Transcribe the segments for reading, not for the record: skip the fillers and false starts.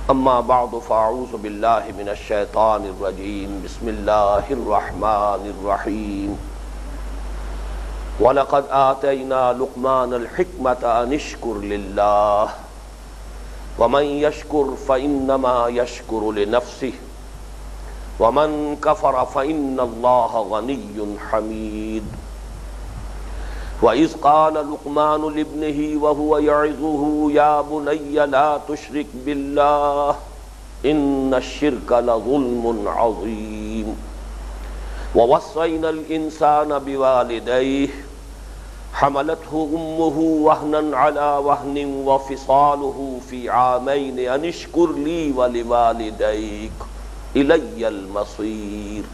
اما بعد فاعوذ باللہ من الشیطان الرجیم بسم اللہ الرحمن الرحیم وَلَقَدْ آتَيْنَا لُقْمَانَ الْحِكْمَةَ أَنِ اشْكُرْ لِلَّهِ وَمَنْ يَشْكُرْ فَإِنَّمَا يَشْكُرُ لِنَفْسِهِ وَمَنْ كَفَرَ فَإِنَّ اللَّهَ غَنِيٌّ حَمِيدٌ وَإِذْ قَالَ لُقْمَانُ لِابْنِهِ وَهُوَ يَعِظُهُ يَا بُنَيَّ لَا تُشْرِكْ بِاللَّهِ إِنَّ الشِّرْكَ لَظُلْمٌ عَظِيمٌ وَوَصَّيْنَا الْإِنسَانَ بِوَالِدَيْهِ حَمَلَتْهُ أُمُّهُ وَهْنًا عَلَى وَهْنٍ وَفِصَالُهُ فِي عَامَيْنِ أَنِ اشْكُرْ لِي وَلِوَالِدَيْكَ إِلَيَّ الْمَصِيرُ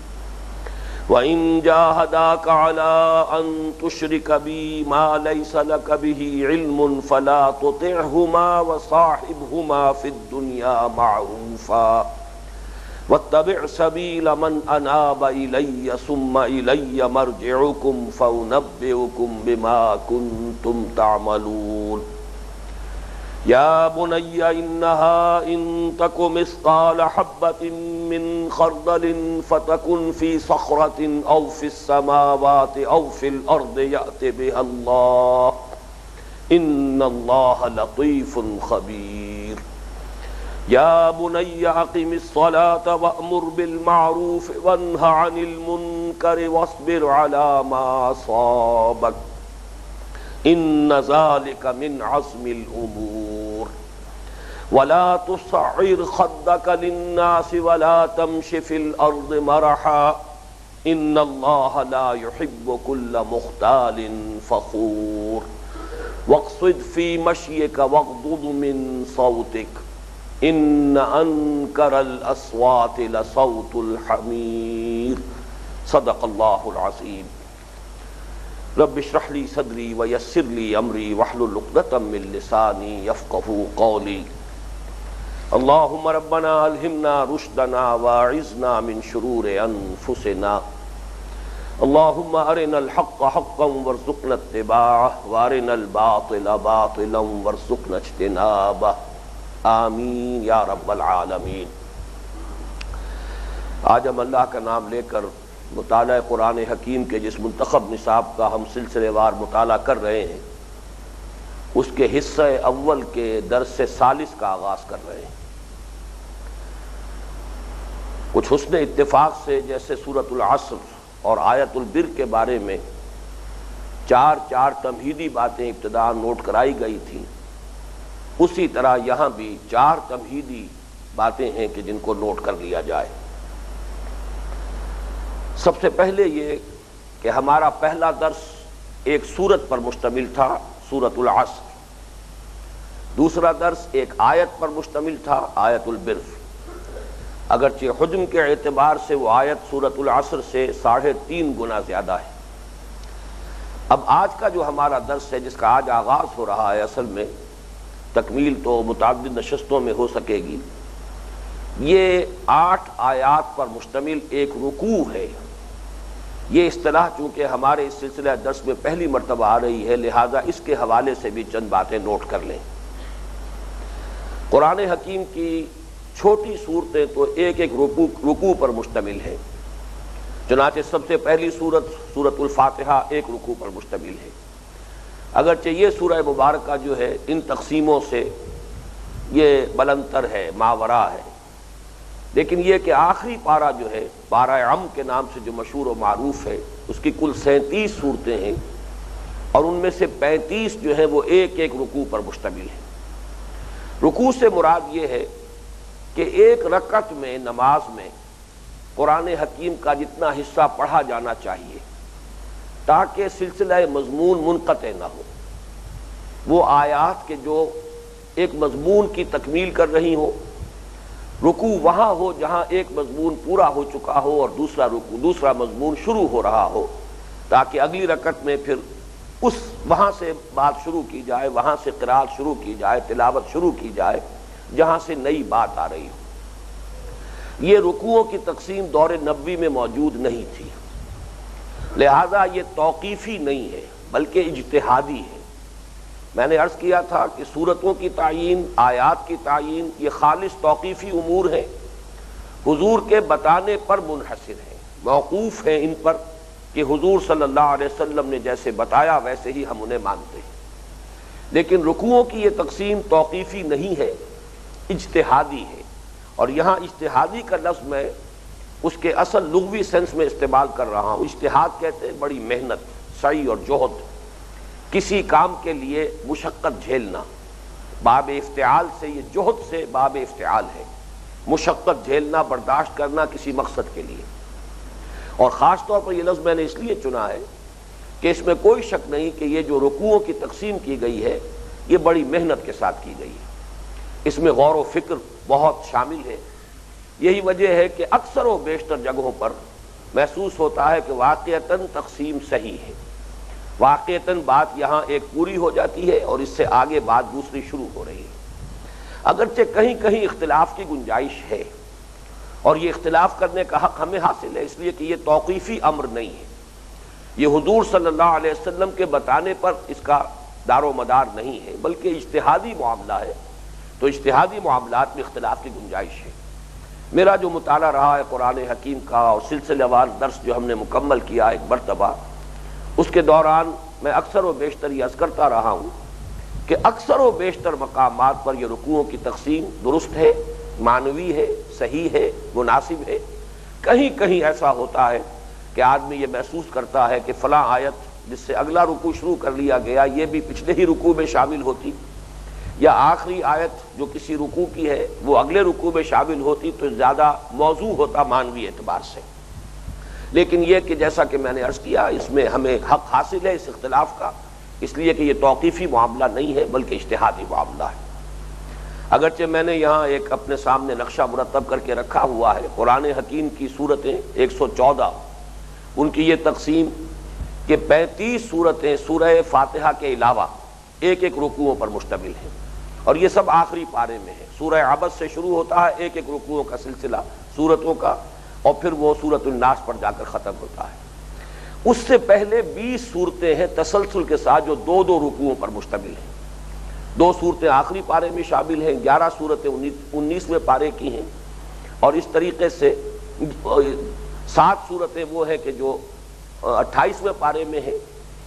وَإِنْ جَاهَدَاكَ عَلَىٰ أَن تُشْرِكَ بِي مَا لَيْسَ لَكَ بِهِ عِلْمٌ فَلَا تُطِعْهُمَا وَصَاحِبْهُمَا فِي الدُّنْيَا مَعْرُوفًا وَاتَّبِعْ سَبِيلَ مَنْ أَنَابَ إِلَيَّ ثُمَّ إِلَيَّ مَرْجِعُكُمْ فَأُنَبِّئُكُمْ بِمَا كُنْتُمْ تَعْمَلُونَ يَا بُنَيَّ إِنَّهَا إِن تَكُ مِثْقَالَ حَبَّةٍ مِّن خَرْدَلٍ فَتَكُنْ فِي صَخْرَةٍ أَوْ فِي السَّمَاوَاتِ أَوْ فِي الْأَرْضِ يَأْتِ بِهَا اللَّهُ إِنَّ اللَّهَ لَطِيفٌ خَبِيرٌ يَا بُنَيَّ أَقِمِ الصَّلَاةَ وَأْمُرْ بِالْمَعْرُوفِ وَانْهَ عَنِ الْمُنكَرِ وَاصْبِرْ عَلَى مَا أَصَابَكَ إِنَّ ذَلِكَ مِنْ عَزْمِ الْأُمُورِ وَلَا تُصَعِّرْ خَدَّكَ لِلنَّاسِ وَلَا تَمْشِ فِي الْأَرْضِ مَرَحًا إِنَّ اللَّهَ لَا يُحِبُّ كُلَّ مُخْتَالٍ فَخُورٍ وَاقْصِدْ فِي مَشْيِكَ وَاغْضُضْ مِنْ صَوْتِكَ إِنَّ أَنْكَرَ الْأَصْوَاتِ لَصَوْتُ الْحَمِيرِ صدق اللہ العظیم رب اشرح لي صدری ویسر لي امری واحلل عقدۃ من لسانی یفقهوا قولی اللهم ربنا الہمنا رشدنا واعذنا من شرور انفسنا اللهم ارنا الحق حقا وارزقنا اتباعه وارنا الباطل باطلا وارزقنا اجتنابه آمین یا رب العالمین۔ آج ہم اللہ کا نام لے کر مطالعہ قرآن حکیم کے جس منتخب نصاب کا ہم سلسلے وار مطالعہ کر رہے ہیں اس کے حصہ اول کے درس ثالث کا آغاز کر رہے ہیں۔ کچھ حسن اتفاق سے جیسے سورۃ العصر اور آیت البر کے بارے میں چار تمہیدی باتیں ابتداء نوٹ کرائی گئی تھیں، اسی طرح یہاں بھی 4 تمہیدی باتیں ہیں کہ جن کو نوٹ کر لیا جائے۔ سب سے پہلے یہ کہ ہمارا پہلا درس ایک سورت پر مشتمل تھا، سورۃ العصر۔ دوسرا درس ایک آیت پر مشتمل تھا، آیت البر، اگرچہ حجم کے اعتبار سے وہ آیت سورۃ العصر سے 3.5 گنا زیادہ ہے۔ اب آج کا جو ہمارا درس ہے جس کا آج آغاز ہو رہا ہے، اصل میں تکمیل تو متعدد نشستوں میں ہو سکے گی، یہ 8 آیات پر مشتمل ایک رکوع ہے۔ یہ اصطلاح چونکہ ہمارے اس سلسلہ درس میں پہلی مرتبہ آ رہی ہے، لہٰذا اس کے حوالے سے بھی چند باتیں نوٹ کر لیں۔ قرآن حکیم کی چھوٹی صورتیں تو ایک رکوع پر مشتمل ہیں، چنانچہ سب سے پہلی سورۃ الفاتحہ ایک رکوع پر مشتمل ہے۔ اگرچہ یہ سورہ مبارکہ جو ہے ان تقسیموں سے یہ بلندتر ہے، ماورا ہے، لیکن یہ کہ آخری پارہ جو ہے، پارہ عم کے نام سے جو مشہور و معروف ہے، اس کی کل 37 صورتیں ہیں اور ان میں سے 35 جو ہیں وہ ایک رکوع پر مشتمل ہیں۔ رکوع سے مراد یہ ہے کہ ایک رکعت میں نماز میں قرآن حکیم کا جتنا حصہ پڑھا جانا چاہیے تاکہ سلسلہ مضمون منقطع نہ ہو، وہ آیات کے جو ایک مضمون کی تکمیل کر رہی ہوں، رکوع وہاں ہو جہاں ایک مضمون پورا ہو چکا ہو اور دوسرا مضمون شروع ہو رہا ہو، تاکہ اگلی رکعت میں پھر وہاں سے بات شروع کی جائے، وہاں سے قرات شروع کی جائے، تلاوت شروع کی جائے جہاں سے نئی بات آ رہی ہو۔ یہ رکوعوں کی تقسیم دور نبوی میں موجود نہیں تھی، لہذا یہ توقیفی نہیں ہے بلکہ اجتہادی ہے۔ میں نے عرض کیا تھا کہ سورتوں کی تعیین، آیات کی تعیین، یہ خالص توقیفی امور ہیں، حضور کے بتانے پر منحصر ہیں، موقوف ہیں ان پر کہ حضور صلی اللہ علیہ وسلم نے جیسے بتایا ویسے ہی ہم انہیں مانتے ہیں۔ لیکن رکوعوں کی یہ تقسیم توقیفی نہیں ہے، اجتہادی ہے، اور یہاں اجتہادی کا لفظ میں اس کے اصل لغوی سینس میں استعمال کر رہا ہوں۔ اجتہاد کہتے ہیں بڑی محنت، سعی اور جہد، کسی کام کے لیے مشقت جھیلنا، باب افتعال سے، یہ جہد سے باب افتعال ہے، مشقت جھیلنا، برداشت کرنا کسی مقصد کے لیے۔ اور خاص طور پر یہ لفظ میں نے اس لیے چنا ہے کہ اس میں کوئی شک نہیں کہ یہ جو رکوعوں کی تقسیم کی گئی ہے یہ بڑی محنت کے ساتھ کی گئی ہے، اس میں غور و فکر بہت شامل ہے۔ یہی وجہ ہے کہ اکثر و بیشتر جگہوں پر محسوس ہوتا ہے کہ واقعتاً تقسیم صحیح ہے، واقعتاً بات یہاں ایک پوری ہو جاتی ہے اور اس سے آگے بات دوسری شروع ہو رہی ہے۔ اگرچہ کہیں کہیں اختلاف کی گنجائش ہے، اور یہ اختلاف کرنے کا حق ہمیں حاصل ہے، اس لیے کہ یہ توقیفی امر نہیں ہے، یہ حضور صلی اللہ علیہ وسلم کے بتانے پر اس کا دار و مدار نہیں ہے، بلکہ اجتہادی معاملہ ہے، تو اجتہادی معاملات میں اختلاف کی گنجائش ہے۔ میرا جو مطالعہ رہا ہے قرآن حکیم کا اور سلسلہ وار درس جو ہم نے مکمل کیا ایک مرتبہ، اس کے دوران میں اکثر و بیشتر یہ عرض کرتا رہا ہوں کہ اکثر و بیشتر مقامات پر یہ رکوعوں کی تقسیم درست ہے، معنوی ہے، صحیح ہے، مناسب ہے۔ کہیں کہیں ایسا ہوتا ہے کہ آدمی یہ محسوس کرتا ہے کہ فلاں آیت جس سے اگلا رکوع شروع کر لیا گیا یہ بھی پچھلے ہی رکوع میں شامل ہوتی، یا آخری آیت جو کسی رکوع کی ہے وہ اگلے رکوع میں شامل ہوتی تو زیادہ موضوع ہوتا معنوی اعتبار سے۔ لیکن یہ کہ جیسا کہ میں نے عرض کیا اس میں ہمیں حق حاصل ہے اس اختلاف کا، اس لیے کہ یہ توقیفی معاملہ نہیں ہے بلکہ اجتہادی معاملہ ہے۔ اگرچہ میں نے یہاں ایک اپنے سامنے نقشہ مرتب کر کے رکھا ہوا ہے، قرآن حکیم کی صورتیں 114، ان کی یہ تقسیم کہ 35 صورتیں سورہ فاتحہ کے علاوہ ایک ایک رکوعوں پر مشتمل ہیں، اور یہ سب آخری پارے میں ہے۔ سورہ عبس سے شروع ہوتا ہے ایک ایک رکوعوں کا سلسلہ صورتوں کا، اور پھر وہ سورۃ الناس پر جا کر ختم ہوتا ہے۔ اس سے پہلے 20 صورتیں ہیں تسلسل کے ساتھ جو دو دو رکوعوں پر مشتمل ہیں، 2 صورتیں آخری پارے میں شامل ہیں، 11 صورتیں 19ویں پارے کی ہیں، اور اس طریقے سے 7 صورتیں وہ ہیں کہ جو 28ویں پارے میں ہیں،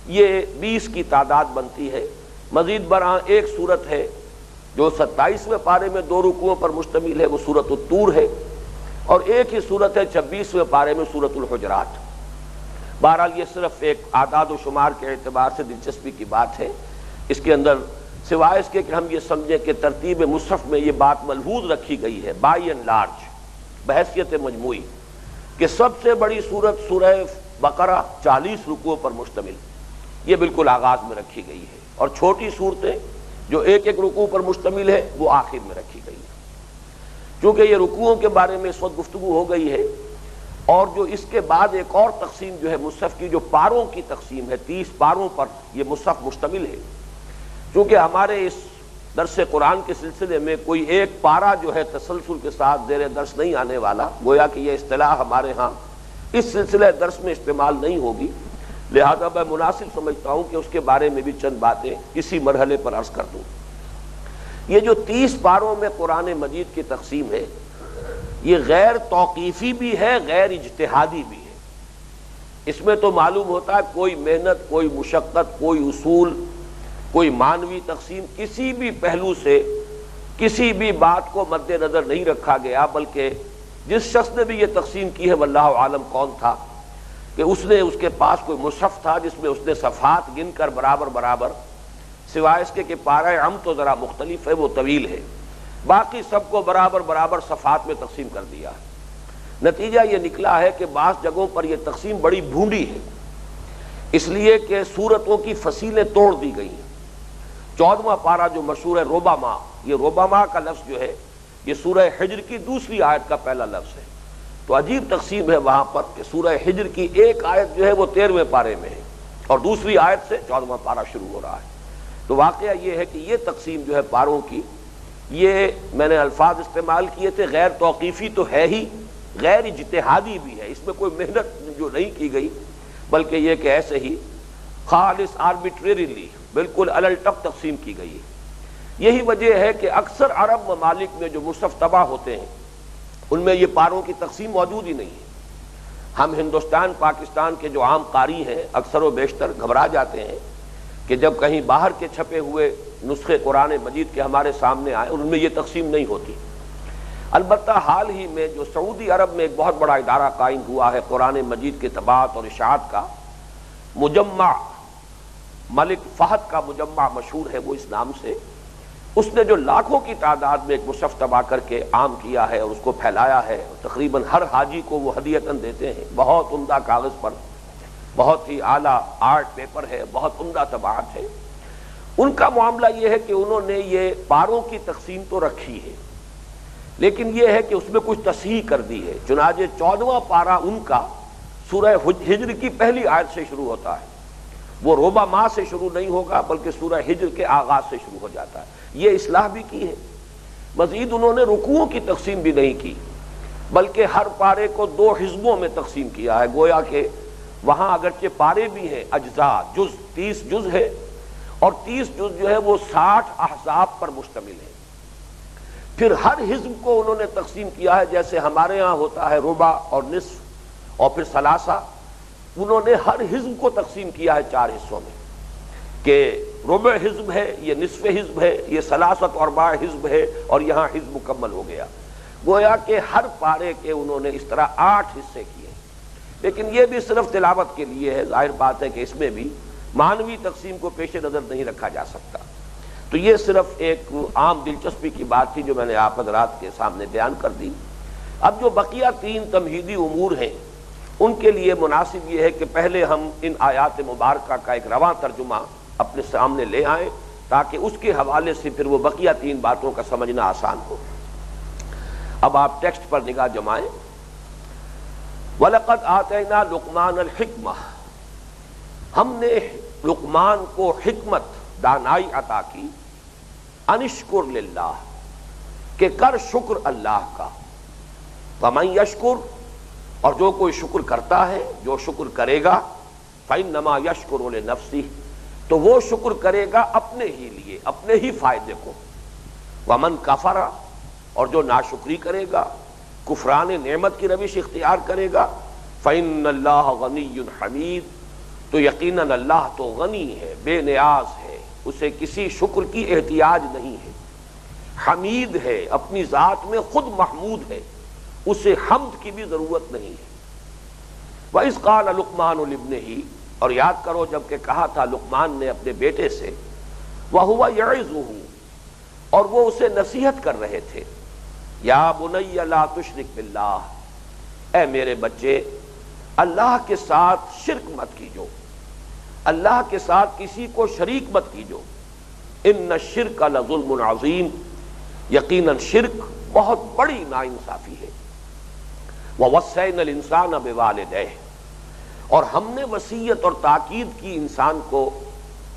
یہ 20 کی تعداد بنتی ہے۔ مزید برآں ایک صورت ہے جو 27ویں پارے میں 2 رکوعوں پر مشتمل ہے، وہ سورۃ الطور ہے، اور ایک ہی صورت ہے 26ویں پارے میں سورۃ الحجرات۔ بہرحال یہ صرف ایک اعداد و شمار کے اعتبار سے دلچسپی کی بات ہے، اس کے اندر سوائے اس کے کہ ہم یہ سمجھیں کہ ترتیب مصحف میں یہ بات ملحوظ رکھی گئی ہے بائی اینڈ لارج بحیثیت مجموعی کہ سب سے بڑی صورت سورہ بقرہ 40 رکوعوں پر مشتمل، یہ بالکل آغاز میں رکھی گئی ہے، اور چھوٹی صورتیں جو ایک ایک رکوع پر مشتمل ہے وہ آخر میں رکھی گئی ہے۔ چونکہ یہ رکوعوں کے بارے میں اس وقت گفتگو ہو گئی ہے، اور جو اس کے بعد ایک اور تقسیم جو ہے مصحف کی، جو پاروں کی تقسیم ہے، 30 پاروں پر یہ مصحف مشتمل ہے۔ چونکہ ہمارے اس درس قرآن کے سلسلے میں کوئی ایک پارہ جو ہے تسلسل کے ساتھ زیر درس نہیں آنے والا، گویا کہ یہ اصطلاح ہمارے ہاں اس سلسلہ درس میں استعمال نہیں ہوگی، لہذا میں مناسب سمجھتا ہوں کہ اس کے بارے میں بھی چند باتیں اسی مرحلے پر عرض کر دوں۔ یہ جو 30 پاروں میں قرآن مجید کی تقسیم ہے یہ غیر توقیفی بھی ہے، غیر اجتہادی بھی ہے۔ اس میں تو معلوم ہوتا ہے کوئی محنت، کوئی مشقت، کوئی اصول، کوئی معنوی تقسیم، کسی بھی پہلو سے کسی بھی بات کو مد نظر نہیں رکھا گیا، بلکہ جس شخص نے بھی یہ تقسیم کی ہے واللہ عالم کون تھا، کہ اس کے پاس کوئی مصحف تھا جس میں اس نے صفحات گن کر برابر برابر، سوائے اس کے کہ پارہ عم تو ذرا مختلف ہے، وہ طویل ہے، باقی سب کو برابر برابر صفحات میں تقسیم کر دیا ہے۔ نتیجہ یہ نکلا ہے کہ بعض جگہوں پر یہ تقسیم بڑی بھونڈی ہے، اس لیے کہ صورتوں کی فصیلیں توڑ دی گئی ہیں۔ 14واں پارہ جو مشہور ہے ربما، یہ ربما کا لفظ جو ہے یہ سورہ حجر کی دوسری آیت کا پہلا لفظ ہے، تو عجیب تقسیم ہے وہاں پر کہ سورہ حجر کی ایک آیت جو ہے وہ 13ویں پارے میں ہے، اور دوسری آیت سے 14واں پارہ شروع ہو رہا ہے۔ تو واقعہ یہ ہے کہ یہ تقسیم جو ہے پاروں کی، یہ میں نے الفاظ استعمال کیے تھے، غیر توقیفی تو ہے ہی، غیر اجتہادی بھی ہے، اس میں کوئی محنت جو نہیں کی گئی، بلکہ یہ کہ ایسے ہی خالص آربیٹریریلی بالکل الٹپ تقسیم کی گئی ہے۔ یہی وجہ ہے کہ اکثر عرب ممالک میں جو مصحف طبع ہوتے ہیں ان میں یہ پاروں کی تقسیم موجود ہی نہیں ہے۔ ہم ہندوستان پاکستان کے جو عام قاری ہیں اکثر و بیشتر گھبرا جاتے ہیں کہ جب کہیں باہر کے چھپے ہوئے نسخے قرآن مجید کے ہمارے سامنے آئے ان میں یہ تقسیم نہیں ہوتی۔ البتہ حال ہی میں جو سعودی عرب میں ایک بہت بڑا ادارہ قائم ہوا ہے قرآن مجید کے طباعت اور اشاعت کا، مجمع ملک فہد کا مجمع مشہور ہے وہ اس نام سے، اس نے جو لاکھوں کی تعداد میں ایک مصحف طبع کر کے عام کیا ہے اور اس کو پھیلایا ہے، تقریباً ہر حاجی کو وہ ہدیتاً دیتے ہیں، بہت عمدہ کاغذ پر، بہت ہی اعلیٰ آرٹ پیپر ہے، بہت عمدہ طباعت ہے۔ ان کا معاملہ یہ ہے کہ انہوں نے یہ پاروں کی تقسیم تو رکھی ہے لیکن یہ ہے کہ اس میں کچھ تصحیح کر دی ہے۔ چنانچہ 14واں پارہ ان کا سورہ ہجر کی پہلی آیت سے شروع ہوتا ہے، وہ ربع ماہ سے شروع نہیں ہوگا بلکہ سورہ ہجر کے آغاز سے شروع ہو جاتا ہے۔ یہ اصلاح بھی کی ہے۔ مزید انہوں نے رکوعوں کی تقسیم بھی نہیں کی بلکہ ہر پارے کو 2 حزبوں میں تقسیم کیا ہے، گویا کہ وہاں اگرچہ پارے بھی ہیں، اجزاء جز 30 جز ہے اور 30 جز جو ہے وہ 60 احزاب پر مشتمل ہے۔ پھر ہر حزب کو انہوں نے تقسیم کیا ہے، جیسے ہمارے ہاں ہوتا ہے ربع اور نصف اور پھر ثلاثہ، انہوں نے ہر حزب کو تقسیم کیا ہے 4 حصوں میں کہ ربع حزب ہے، یہ نصف حزب ہے، یہ ثلاثت اور ارباع حزب ہے اور یہاں حزب مکمل ہو گیا۔ گویا کہ ہر پارے کے انہوں نے اس طرح 8 حصے کیے، لیکن یہ بھی صرف تلاوت کے لیے ہے۔ ظاہر بات ہے کہ اس میں بھی معنوی تقسیم کو پیش نظر نہیں رکھا جا سکتا۔ تو یہ صرف ایک عام دلچسپی کی بات تھی جو میں نے آپ حضرات کے سامنے بیان کر دی۔ اب جو بقیہ 3 تمہیدی امور ہیں ان کے لیے مناسب یہ ہے کہ پہلے ہم ان آیات مبارکہ کا ایک رواں ترجمہ اپنے سامنے لے آئیں تاکہ اس کے حوالے سے پھر وہ بقیہ 3 باتوں کا سمجھنا آسان ہو۔ اب آپ ٹیکسٹ پر نگاہ جمائیں۔ وَلَقَدْ آتَيْنَا لُقْمَانَ الْحِكْمَةَ، ہم نے لقمان کو حکمت دانائی عطا کی، انشکر للہ کہ کر شکر اللہ کا، وَمَن یشکر اور جو کوئی شکر کرتا ہے، جو شکر کرے گا، فَإِنَّمَا یشکر لِنَفْسِهِ تو وہ شکر کرے گا اپنے ہی لیے، اپنے ہی فائدے کو، وَمَن کفر اور جو ناشکری کرے گا، کفران نعمت کی روش اختیار کرے گا، فَإِنَّ اللَّهَ غَنِيٌّ حَمِيدٌ تو یقیناً اللہ تو غنی ہے، بے نیاز ہے، اسے کسی شکر کی احتیاج نہیں ہے، حمید ہے، اپنی ذات میں خود محمود ہے، اسے حمد کی بھی ضرورت نہیں ہے۔ وَإِذْ قَالَ لُقْمَانُ لِابْنِهِ اور یاد کرو جب کہ کہا تھا لقمان نے اپنے بیٹے سے، وَهُوَ يَعِظُهُ اور وہ اسے نصیحت کر رہے تھے، یا بنی لا تشرک باللہ اے میرے بچے اللہ کے ساتھ شرک مت کیجو، اللہ کے ساتھ کسی کو شریک مت کیجو، ان الشرک لظلم عظیم یقیناً شرک بہت بڑی ناانصافی ہے۔ وَوَصَّيْنَا الْإِنسَانَ بِوَالِدَيْهِ اور ہم نے وصیت اور تاکید کی انسان کو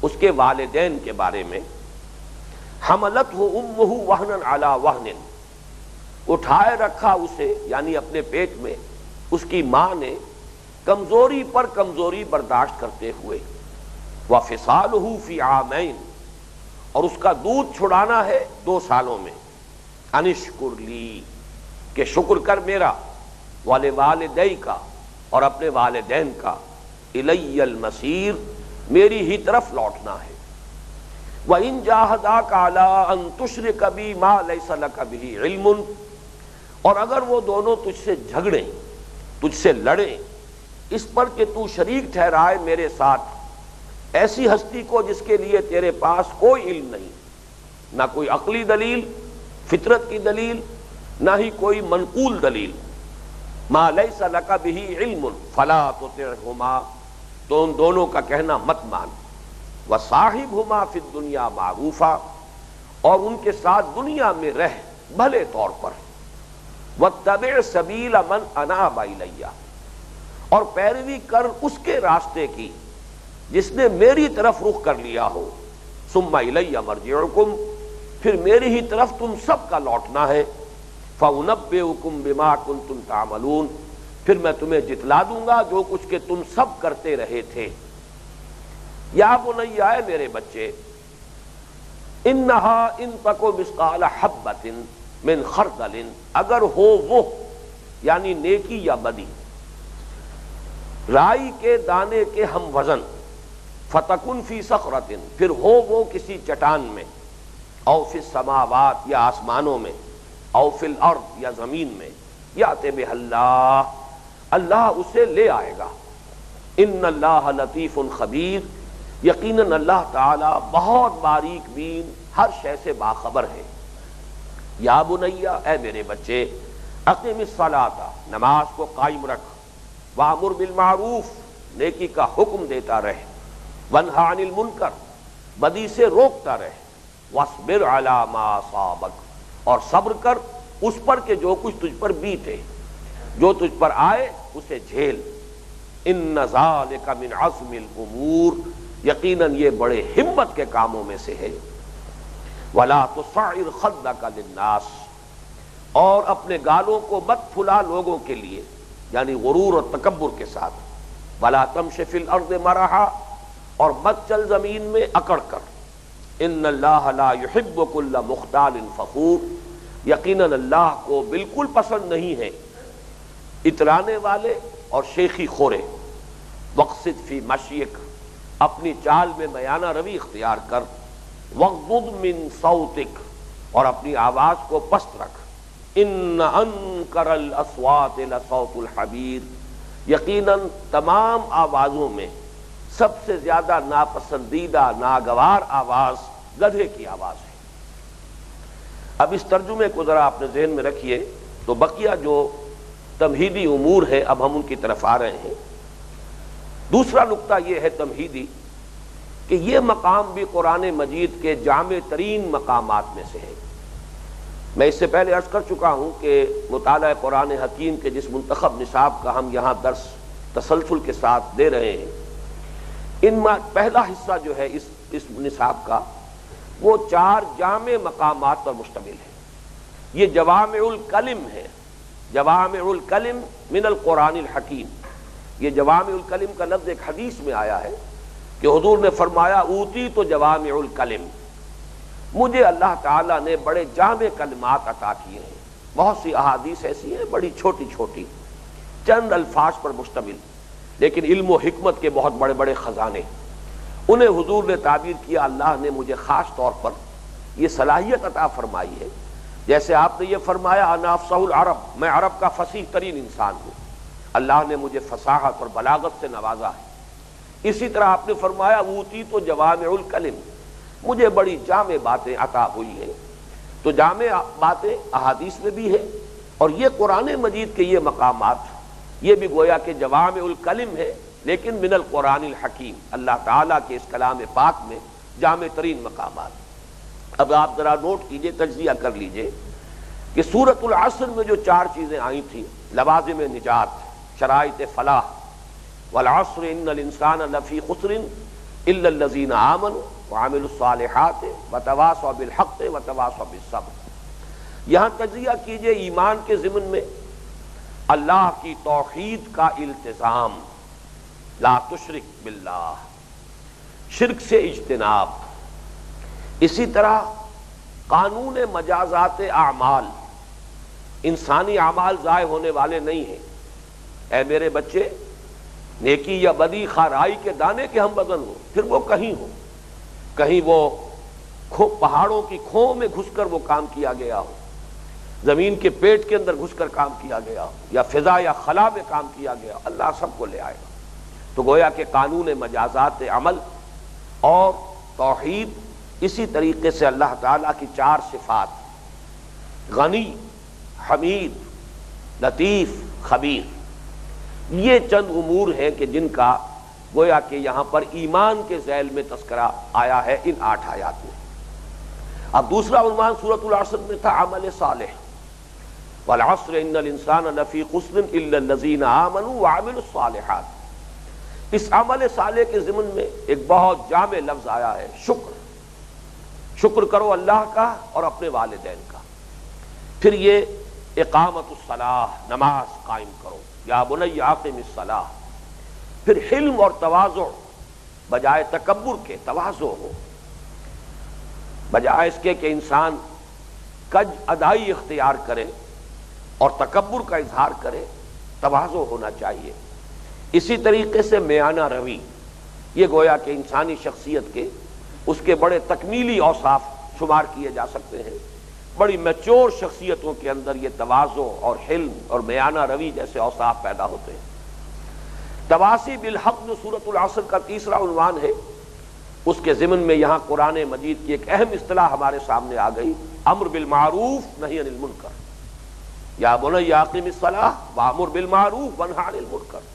اس کے والدین کے بارے میں، حملتہ امہ وہنا علی وہن اٹھائے رکھا اسے یعنی اپنے پیٹ میں اس کی ماں نے کمزوری پر کمزوری برداشت کرتے ہوئے، وفصالہ فی عامین اور اس کا دودھ چھڑانا ہے 2 سالوں میں، انشکر لی کہ شکر کر میرا، ولوالدیک اور اپنے والدین کا، الی المصیر میری ہی طرف لوٹنا ہے، وَإِن جَاهَدَاكَ عَلَىٰ أَن تُشْرِكَ بِي مَا لَيْسَ لَكَ بِهِ عِلْمٌ اور اگر وہ دونوں تجھ سے جھگڑیں، تجھ سے لڑیں اس پر کہ تو شریک ٹھہرائے میرے ساتھ ایسی ہستی کو جس کے لیے تیرے پاس کوئی علم نہیں، نہ کوئی عقلی دلیل، فطرت کی دلیل، نہ ہی کوئی منقول دلیل، ما لیس لک بہ علم فلا تطعہما تو ان دونوں کا کہنا مت مان، وصاحبہما فی الدنیا معروفا اور ان کے ساتھ دنیا میں رہ بھلے طور پر، واتبع سبیل من اناب الی اور پیروی کر اس کے راستے کی جس نے میری طرف رخ کر لیا ہو، ثم الی مرجعکم پھر میری ہی طرف تم سب کا لوٹنا ہے، فَأُنَبِّئُكُم بِمَا كُنتُمْ تَعْمَلُونَ پھر میں تمہیں جتلا دوں گا جو کچھ کہ تم سب کرتے رہے تھے۔ یا بنیا اے میرے بچے، انہا ان تکو مثقال حبۃ من خردل، اگر ہو وہ یعنی نیکی یا بدی رائی کے دانے کے ہم وزن، فتکن فی صخرۃ، پھر ہو وہ کسی چٹان میں، او فی السماوات یا آسمانوں میں، او فی الارض یا زمین میں، یأتی بہ اللہ، اللہ اسے لے آئے گا۔ ان اللہ لطیف خبیر، یقیناً اللہ تعالی بہت باریک بین، ہر شے سے باخبر ہے۔ یا بنیا اے میرے بچے، اقم الصلاۃ، نماز کو قائم رکھ، وامر بالمعروف، نیکی کا حکم دیتا رہے، وانہی عن المنکر، بدی سے روکتا رہے، واصبر علی ما اصابک، اور صبر کر اس پر کہ جو کچھ تجھ پر بیتے، جو تجھ پر آئے اسے جھیل۔ ان ذالک من عزم الامور، یقیناً یہ بڑے ہمت کے کاموں میں سے ہے۔ ولا تصعر خدک للناس، اور اپنے گالوں کو مت پھلا لوگوں کے لیے، یعنی غرور اور تکبر کے ساتھ۔ ولا تمش فی الارض مرحا، اور مت چل زمین میں اکڑ کر۔ ان اللہ لا یحب کل مختال فخور، یقیناً اللہ کو بالکل پسند نہیں ہے اترانے والے اور شیخی خورے۔ وقصد فی مشیک، اپنی چال میں میانہ روی اختیار کر۔ وغضض من صوتک، اور اپنی آواز کو پست رکھ۔ ان انکر الاصوات لصوت الحمیر، یقیناً تمام آوازوں میں سب سے زیادہ ناپسندیدہ ناگوار آواز گدھے کی آواز ہے۔ اب اس ترجمے کو ذرا اپنے ذہن میں رکھیے، تو بقیہ جو تمہیدی امور ہے اب ہم ان کی طرف آ رہے ہیں۔ دوسرا نقطہ یہ ہے تمہیدی کہ یہ مقام بھی قرآن مجید کے جامع ترین مقامات میں سے ہے۔ میں اس سے پہلے عرض کر چکا ہوں کہ مطالعہ قرآن حکیم کے جس منتخب نصاب کا ہم یہاں درس تسلسل کے ساتھ دے رہے ہیں، ان میں پہلا حصہ جو ہے اس نصاب کا، وہ 4 جامع مقامات پر مشتمل ہے۔ یہ جوامع الکلم ہے، جوامع الکلم من القرآن الحکیم۔ یہ جوامع الکلم کا لفظ ایک حدیث میں آیا ہے کہ حضور نے فرمایا اوتی تو جوامع الکلم، مجھے اللہ تعالیٰ نے بڑے جامع کلمات عطا کیے ہیں۔ بہت سی احادیث ایسی ہیں بڑی چھوٹی چھوٹی، چند الفاظ پر مشتمل، لیکن علم و حکمت کے بہت بڑے بڑے خزانے، انہیں حضور نے تعبیر کیا اللہ نے مجھے خاص طور پر یہ صلاحیت عطا فرمائی ہے۔ جیسے آپ نے یہ فرمایا انا افصح العرب، میں عرب کا فصیح ترین انسان ہوں، اللہ نے مجھے فصاحت اور بلاغت سے نوازا ہے۔ اسی طرح آپ نے فرمایا اوتی تو جوامع الکلم، مجھے بڑی جامع باتیں عطا ہوئی ہیں۔ تو جامع باتیں احادیث میں بھی ہے، اور یہ قرآن مجید کے یہ مقامات یہ بھی گویا کہ جوامع الکلم ہے، لیکن من القرآن الحکیم، اللہ تعالیٰ کے اس کلام پاک میں جامع ترین مقامات۔ اب آپ ذرا نوٹ کیجئے، تجزیہ کر لیجئے کہ سورۃ العصر میں جو 4 چیزیں آئی تھیں، لوازم نجات، شرائط فلاح، والعصر ان الانسان لفی خسر الا الذین آمنوا وعملوا الصالحات وتواصوا بالحق وتواصوا بالصبر۔ یہاں تجزیہ کیجئے ایمان کے ضمن میں اللہ کی توحید کا التزام، لا تشرک باللہ، شرک سے اجتناب۔ اسی طرح قانون مجازات اعمال، انسانی اعمال ضائع ہونے والے نہیں ہیں۔ اے میرے بچے، نیکی یا بدی خواہ رائی کے دانے کے ہم وزن ہو، پھر وہ کہیں وہ پہاڑوں کی کھوؤں میں گھس کر وہ کام کیا گیا ہو، زمین کے پیٹ کے اندر گھس کر کام کیا گیا ہو، یا فضا یا خلا میں کام کیا گیا ہو، اللہ سب کو لے آئے گا۔ تو گویا کہ قانون مجازات عمل اور توحید، اسی طریقے سے اللہ تعالیٰ کی 4 صفات، غنی، حمید، لطیف، خبیر، یہ چند امور ہیں کہ جن کا گویا کہ یہاں پر ایمان کے ذیل میں تذکرہ آیا ہے ان 8 آیات میں۔ اب دوسرا عنوان سورۃ العصر میں تھا عمل صالح، والعصر ان الانسان لفی خسر الا الذین آمنوا وعملوا الصالحات۔ اس عمل صالح کے ضمن میں ایک بہت جامع لفظ آیا ہے، شکر کرو اللہ کا اور اپنے والدین کا۔ پھر یہ اقامت الصلاح، نماز قائم کرو، یا بنی اقم الصلاح۔ پھر حلم اور تواضع، بجائے تکبر کے تواضع ہو، بجائے اس کے کہ انسان کج ادائی اختیار کرے اور تکبر کا اظہار کرے، تواضع ہونا چاہیے۔ اسی طریقے سے میانہ روی، یہ گویا کہ انسانی شخصیت کے اس کے بڑے تکمیلی اوصاف شمار کیے جا سکتے ہیں۔ بڑی میچور شخصیتوں کے اندر یہ تواضع اور حلم اور میانہ روی جیسے اوصاف پیدا ہوتے ہیں۔ تواصی بالحق جو سورۃ العصر کا تیسرا عنوان ہے، اس کے ضمن میں یہاں قرآن مجید کی ایک اہم اصطلاح ہمارے سامنے آ گئی، امر بالمعروف نہی عن المنکر، یا بنی اقم الصلاۃ وامر بالمعروف وانہی عن المنکر۔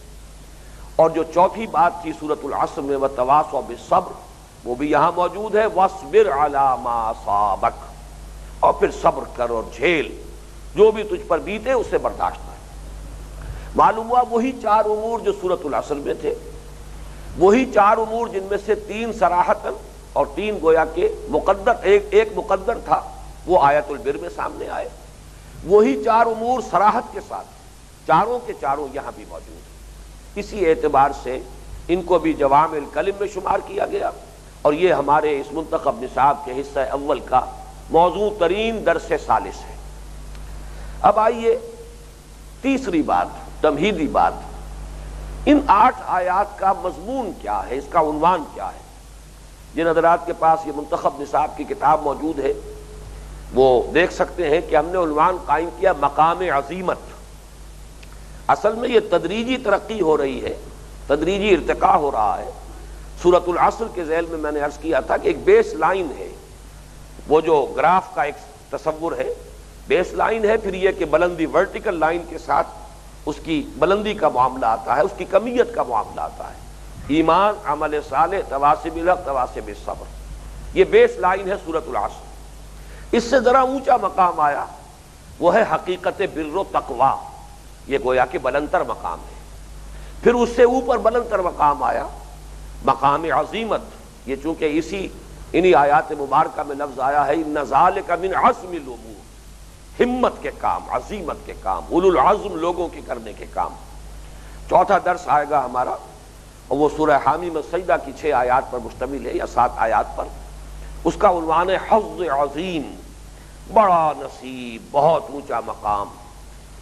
اور جو چوتھی بات تھی سورۃ العصر میں وتواصوا بالصبر، وہ بھی یہاں موجود ہے، واصبر علی ما اصابک، اور پھر صبر کر اور جھیل، جو بھی تجھ پر بیتے اسے برداشت کر۔ معلوم ہوا وہی چار امور جو سورۃ العصر میں تھے، وہی چار امور جن میں سے تین صراحتاً اور تین گویا کہ مقدر، ایک مقدر تھا، وہ آیت البر میں سامنے آئے، وہی چار امور صراحت کے ساتھ چاروں کے چاروں یہاں بھی موجود ہیں۔ اسی اعتبار سے ان کو بھی جوامع الکلم میں شمار کیا گیا، اور یہ ہمارے اس منتخب نصاب کے حصہ اول کا موضوع ترین درس ثالث ہے۔ اب آئیے تیسری بات، تمہیدی بات، ان 8 آیات کا مضمون کیا ہے، اس کا عنوان کیا ہے؟ جن حضرات کے پاس یہ منتخب نصاب کی کتاب موجود ہے وہ دیکھ سکتے ہیں کہ ہم نے عنوان قائم کیا مقام عظیمت۔ اصل میں یہ تدریجی ترقی ہو رہی ہے، تدریجی ارتقاء ہو رہا ہے۔ سورۃ العصر کے ذیل میں نے عرض کیا تھا کہ ایک بیس لائن ہے، وہ جو گراف کا ایک تصور ہے، بیس لائن ہے، پھر یہ کہ بلندی ورٹیکل لائن کے ساتھ اس کی بلندی کا معاملہ آتا ہے، اس کی کمیت کا معاملہ آتا ہے، ایمان، عمل صالح، تواصی بالحق، تواصی بالصبر، یہ بیس لائن ہے سورۃ العصر۔ اس سے ذرا اونچا مقام آیا، وہ ہے حقیقت بر و تقوی، یہ گویا کہ بلندتر مقام ہے۔ پھر اس سے اوپر بلندتر مقام آیا مقام عظیمت، یہ چونکہ انہی آیات مبارکہ میں لفظ آیا ہے ان ذالک من عزم الامور، ہمت کے کام، عظیمت کے کام، اولو العزم لوگوں کے کرنے کے کام۔ چوتھا درس آئے گا ہمارا، اور وہ سورہ حامیم السجدہ کی 6 آیات پر مشتمل ہے یا 7 آیات پر۔ اس کا عنوان ہے حظ عظیم، بڑا نصیب، بہت اونچا مقام۔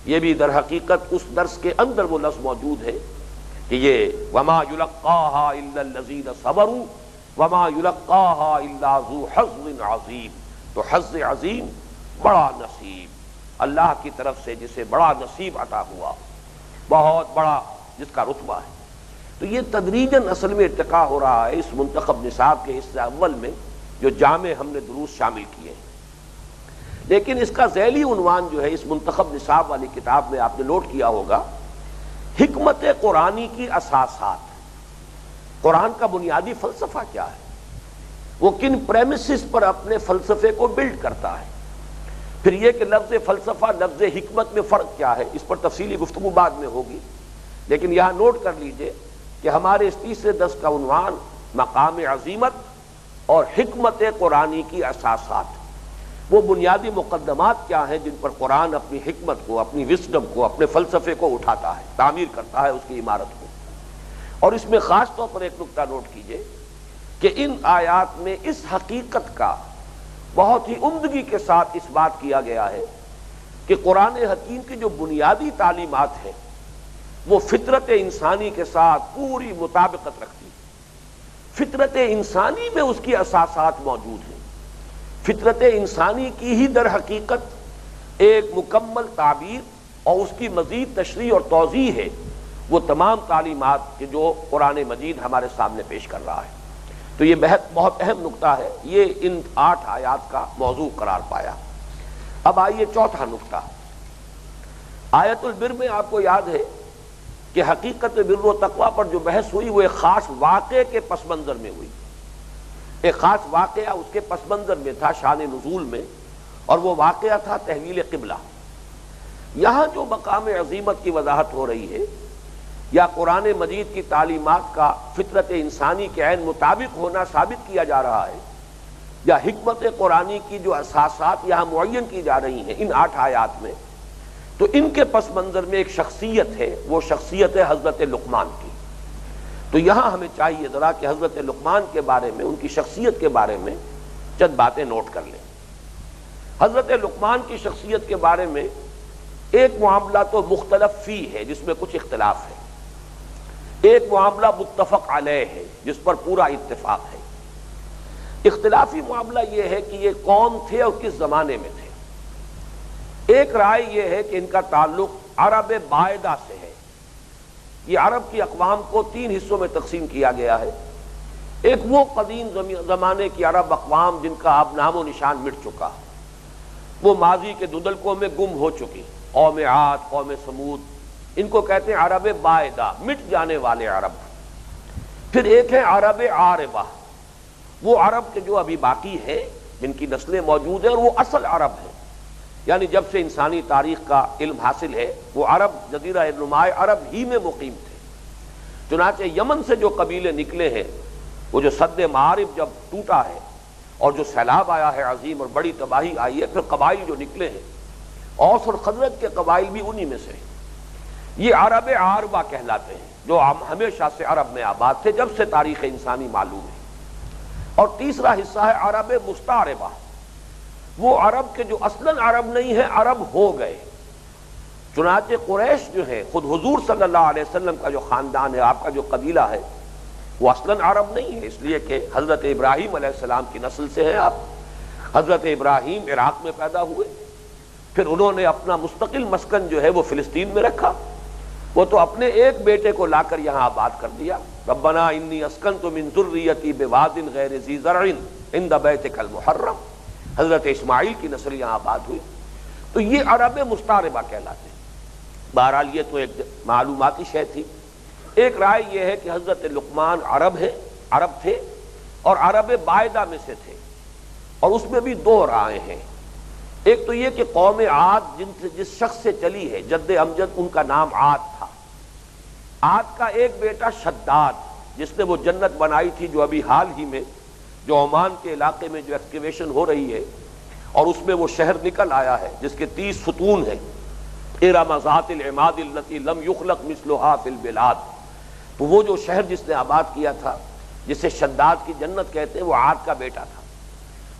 یہ بھی در حقیقت اس درس کے اندر وہ لفظ موجود ہے کہ یہ وما یلقاها الا الذین صبروا وما یلقاها الا ذو حظ عظیم، تو حظ عظیم، بڑا نصیب، اللہ کی طرف سے جسے بڑا نصیب عطا ہوا، بہت بڑا جس کا رتبہ ہے۔ تو یہ تدریجاً اصل میں ارتقاء ہو رہا ہے اس منتخب نصاب کے حصہ اول میں جو جامع ہم نے دروس شامل کیے ہیں۔ لیکن اس کا ذیلی عنوان جو ہے اس منتخب نصاب والی کتاب میں آپ نے نوٹ کیا ہوگا، حکمت قرآنی کی اساسات، قرآن کا بنیادی فلسفہ کیا ہے، وہ کن پریمیسز پر اپنے فلسفے کو بلڈ کرتا ہے۔ پھر یہ کہ لفظ فلسفہ لفظ حکمت میں فرق کیا ہے، اس پر تفصیلی گفتگو بعد میں ہوگی، لیکن یہاں نوٹ کر لیجئے کہ ہمارے اس تیسرے درس کا عنوان مقام عظیمت اور حکمت قرآنی کی اساسات، وہ بنیادی مقدمات کیا ہیں جن پر قرآن اپنی حکمت کو، اپنی وسڈم کو، اپنے فلسفے کو اٹھاتا ہے، تعمیر کرتا ہے اس کی عمارت کو۔ اور اس میں خاص طور پر ایک نکتہ نوٹ کیجئے کہ ان آیات میں اس حقیقت کا بہت ہی عمدگی کے ساتھ اس بات کیا گیا ہے کہ قرآن حکیم کی جو بنیادی تعلیمات ہیں وہ فطرت انسانی کے ساتھ پوری مطابقت رکھتی ہے۔ فطرت انسانی میں اس کی اساسات موجود ہیں، فطرت انسانی کی ہی در حقیقت ایک مکمل تعبیر اور اس کی مزید تشریح اور توضیح ہے وہ تمام تعلیمات کہ جو قرآن مجید ہمارے سامنے پیش کر رہا ہے۔ تو یہ بہت اہم نقطہ ہے، یہ ان 8 آیات کا موضوع قرار پایا۔ اب آئیے چوتھا نقطہ، آیت البر میں آپ کو یاد ہے کہ حقیقت بر و تقوی پر جو بحث ہوئی وہ ایک خاص واقعے کے پس منظر میں ہوئی، ایک خاص واقعہ اس کے پس منظر میں تھا شان نزول میں، اور وہ واقعہ تھا تحویل قبلہ۔ یہاں جو مقام عظیمت کی وضاحت ہو رہی ہے یا قرآن مجید کی تعلیمات کا فطرت انسانی کے عین مطابق ہونا ثابت کیا جا رہا ہے، یا حکمت قرآنی کی جو اساسات یہاں معین کی جا رہی ہیں ان 8 آیات میں، تو ان کے پس منظر میں ایک شخصیت ہے، وہ شخصیت ہے حضرت لقمان کی۔ تو یہاں ہمیں چاہیے ذرا کہ حضرت لقمان کے بارے میں، ان کی شخصیت کے بارے میں چند باتیں نوٹ کر لیں۔ حضرت لقمان کی شخصیت کے بارے میں ایک معاملہ تو مختلف فی ہے جس میں کچھ اختلاف ہے، ایک معاملہ متفق علیہ ہے جس پر پورا اتفاق ہے۔ اختلافی معاملہ یہ ہے کہ یہ کون تھے اور کس زمانے میں تھے۔ ایک رائے یہ ہے کہ ان کا تعلق عرب بائدہ سے ہے۔ یہ عرب کی اقوام کو 3 حصوں میں تقسیم کیا گیا ہے۔ ایک وہ قدیم زمانے کی عرب اقوام جن کا اب نام و نشان مٹ چکا، وہ ماضی کے دندلکوں میں گم ہو چکی، قوم عاد، قوم سمود، ان کو کہتے ہیں عرب بائدہ، مٹ جانے والے عرب۔ پھر ایک ہے عرب عاربہ، وہ عرب کے جو ابھی باقی ہیں، جن کی نسلیں موجود ہیں اور وہ اصل عرب ہیں، یعنی جب سے انسانی تاریخ کا علم حاصل ہے وہ عرب جزیرہ نمائے عرب ہی میں مقیم تھے۔ چنانچہ یمن سے جو قبیلے نکلے ہیں، وہ جو سد معارف جب ٹوٹا ہے اور جو سیلاب آیا ہے عظیم اور بڑی تباہی آئی ہے، پھر قبائل جو نکلے ہیں، اوس اور خزرج کے قبائل بھی انہی میں سے ہیں۔ یہ عرب عاربہ کہلاتے ہیں، جو ہمیشہ سے عرب میں آباد تھے جب سے تاریخ انسانی معلوم ہے۔ اور تیسرا حصہ ہے عرب مستعربہ، وہ عرب کے جو اصلاً عرب نہیں ہیں، عرب ہو گئے۔ چنانچہ قریش جو ہے، خود حضور صلی اللہ علیہ وسلم کا جو خاندان ہے، آپ کا جو قبیلہ ہے، وہ اصلاً عرب نہیں ہے، اس لیے کہ حضرت ابراہیم علیہ السلام کی نسل سے ہیں آپ۔ حضرت ابراہیم عراق میں پیدا ہوئے، پھر انہوں نے اپنا مستقل مسکن جو ہے وہ فلسطین میں رکھا، وہ تو اپنے ایک بیٹے کو لا کر یہاں آباد کر دیا۔ ربنا انی اسکنت من ذریتی بواد غیر ذی زرع عند بیتک المحرم، حضرت اسماعیل کی نسل یہاں آباد ہوئی۔ تو یہ عرب مستعربہ کہلاتے ہیں۔ بہرحال یہ تو ایک معلوماتی شے تھی۔ ایک رائے یہ ہے کہ حضرت لقمان عرب تھے اور عرب بائدہ میں سے تھے، اور اس میں بھی 2 رائے ہیں۔ ایک تو یہ کہ قوم عاد جس شخص سے چلی ہے، جد امجد ان کا نام عاد تھا۔ عاد کا ایک بیٹا شداد، جس نے وہ جنت بنائی تھی جو ابھی حال ہی میں جو عمان کے علاقے میں جو ایکسکیویشن ہو رہی ہے، اور اس میں وہ شہر نکل آیا ہے جس کے 30 ستون ہیں، ارم ذات العماد التي لم يخلق مثلها في البلاد۔ تو وہ جو شہر جس نے آباد کیا تھا، جسے شداد کی جنت کہتے ہیں، وہ عاد کا بیٹا تھا۔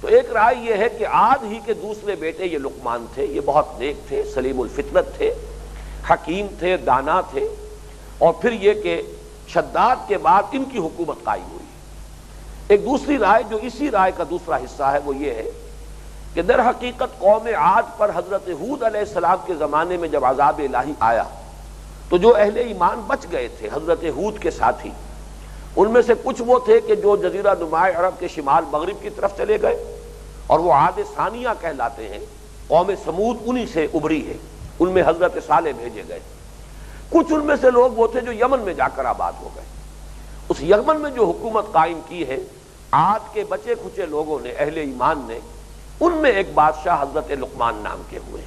تو ایک رائے یہ ہے کہ عاد ہی کے دوسرے بیٹے یہ لقمان تھے۔ یہ بہت نیک تھے، سلیم الفطرت تھے، حکیم تھے، دانا تھے، اور پھر یہ کہ شداد کے بعد ان کی حکومت قائم ہوئی۔ ایک دوسری رائے جو اسی رائے کا دوسرا حصہ ہے، وہ یہ ہے کہ در حقیقت قوم عاد پر حضرت ہود علیہ السلام کے زمانے میں جب عذاب الہی آیا تو جو اہل ایمان بچ گئے تھے حضرت ہود کے ساتھی، ان میں سے کچھ وہ تھے کہ جو جزیرہ نمائے عرب کے شمال مغرب کی طرف چلے گئے، اور وہ عاد ثانیہ کہلاتے ہیں۔ قوم سمود انہی سے ابری ہے، ان میں حضرت صالح بھیجے گئے۔ کچھ ان میں سے لوگ وہ تھے جو یمن میں جا کر آباد ہو گئے۔ اس یمن میں جو حکومت قائم کی ہے عاد کے بچے کھچے لوگوں نے، اہل ایمان نے، ان میں ایک بادشاہ حضرت لقمان نام کے ہوئے۔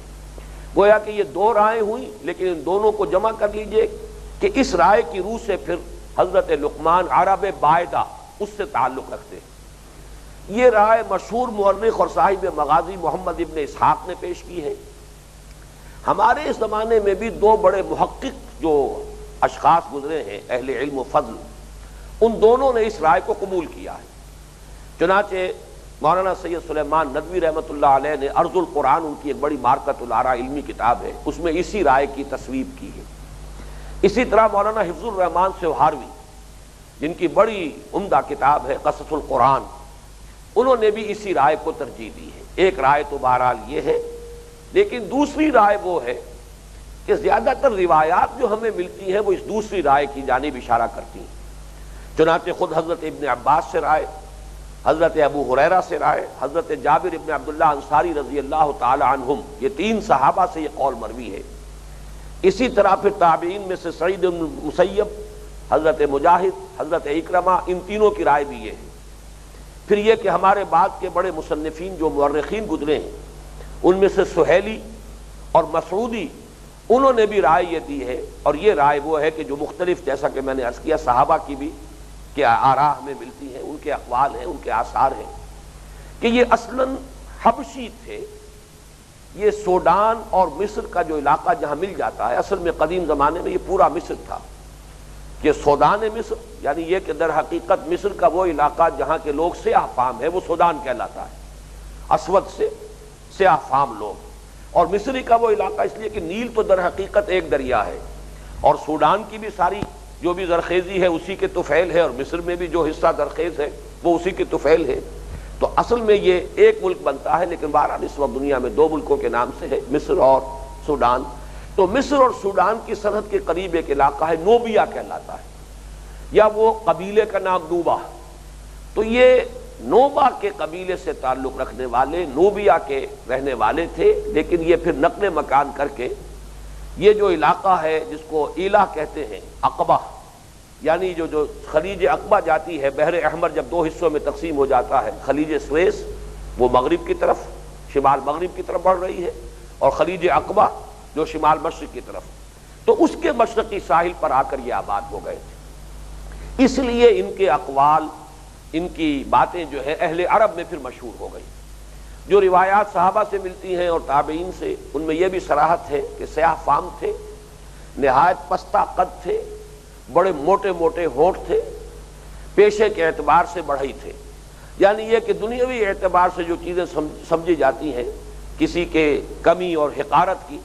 گویا کہ یہ 2 رائے ہوئیں، لیکن ان دونوں کو جمع کر لیجئے کہ اس رائے کی روح سے پھر حضرت لقمان عرب بائدہ اس سے تعلق رکھتے ہیں۔ یہ رائے مشہور مورخ اور صاحب مغازی محمد ابن اسحاق نے پیش کی ہے۔ ہمارے اس زمانے میں بھی 2 بڑے محقق جو اشخاص گزرے ہیں، اہل علم و فضل، ان دونوں نے اس رائے کو قبول کیا ہے۔ چنانچہ مولانا سید سلیمان ندوی رحمۃ اللہ علیہ نے ارض القرآن، ان کی ایک بڑی مارکۃ الآراء علمی کتاب ہے، اس میں اسی رائے کی تصویب کی ہے۔ اسی طرح مولانا حفظ الرحمان سوہاروی، جن کی بڑی عمدہ کتاب ہے قصص القرآن، انہوں نے بھی اسی رائے کو ترجیح دی ہے۔ ایک رائے تو بہرحال یہ ہے، لیکن دوسری رائے وہ ہے کہ زیادہ تر روایات جو ہمیں ملتی ہیں وہ اس دوسری رائے کی جانب اشارہ کرتی ہیں۔ چنانچہ خود حضرت ابن عباس سے رائے، حضرت ابو ہریرہ سے رائے، حضرت جابر ابن عبداللہ انصاری رضی اللہ تعالی عنہم، یہ 3 صحابہ سے یہ قول مروی ہے۔ اسی طرح پھر تابعین میں سے سعید بن مسیب، حضرت مجاہد، حضرت اکرمہ، ان تینوں کی رائے بھی یہ ہے۔ پھر یہ کہ ہمارے بعد کے بڑے مصنفین جو مورخین گزرے ہیں، ان میں سے سہیلی اور مسعودی، انہوں نے بھی رائے یہ دی ہے، اور یہ رائے وہ ہے کہ جو مختلف، جیسا کہ میں نے عرض کیا، صحابہ کی بھی کہ آراء ہمیں ملتی ہیں، ان کے اقوال ہیں، ان کے آثار ہیں، کہ یہ اصلاً حبشی تھے۔ یہ سوڈان اور مصر کا جو علاقہ جہاں مل جاتا ہے، اصل میں قدیم زمانے میں یہ پورا مصر تھا۔ کہ سودان مصر، یعنی یہ کہ در حقیقت مصر کا وہ علاقہ جہاں کے لوگ سیاہ فام ہے وہ سودان کہلاتا ہے، اسود سے سیاہ فام لوگ، اور مصری کا وہ علاقہ اس لیے کہ نیل تو در حقیقت ایک دریا ہے، اور سوڈان کی بھی ساری جو بھی زرخیزی ہے اسی کے طفیل ہے، اور مصر میں بھی جو حصہ زرخیز ہے وہ اسی کے طفیل ہے، تو اصل میں یہ ایک ملک بنتا ہے، لیکن بہرحال اس وقت دنیا میں دو ملکوں کے نام سے ہے، مصر اور سوڈان۔ تو مصر اور سوڈان کی سرحد کے قریب ایک علاقہ ہے نوبیا کہلاتا ہے، یا وہ قبیلے کا نام نوبا، تو یہ نوبا کے قبیلے سے تعلق رکھنے والے نوبیا کے رہنے والے تھے، لیکن یہ پھر نقل مکان کر کے یہ جو علاقہ ہے جس کو ایلا کہتے ہیں، عقبہ، یعنی جو خلیج عقبہ جاتی ہے، بحر احمر جب دو حصوں میں تقسیم ہو جاتا ہے، خلیج سویس وہ مغرب کی طرف شمال مغرب کی طرف بڑھ رہی ہے، اور خلیج عقبہ جو شمال مشرق کی طرف، تو اس کے مشرقی ساحل پر آ کر یہ آباد ہو گئے تھے، اس لیے ان کے اقوال، ان کی باتیں جو ہے اہل عرب میں پھر مشہور ہو گئی۔ جو روایات صحابہ سے ملتی ہیں اور تابعین سے، ان میں یہ بھی صراحت ہے کہ سیاہ فام تھے، نہایت پستہ قد تھے، بڑے موٹے موٹے ہونٹ تھے، پیشے کے اعتبار سے بڑھئی تھے، یعنی یہ کہ دنیاوی اعتبار سے جو چیزیں سمجھی جاتی ہیں کسی کے کمی اور حقارت کی،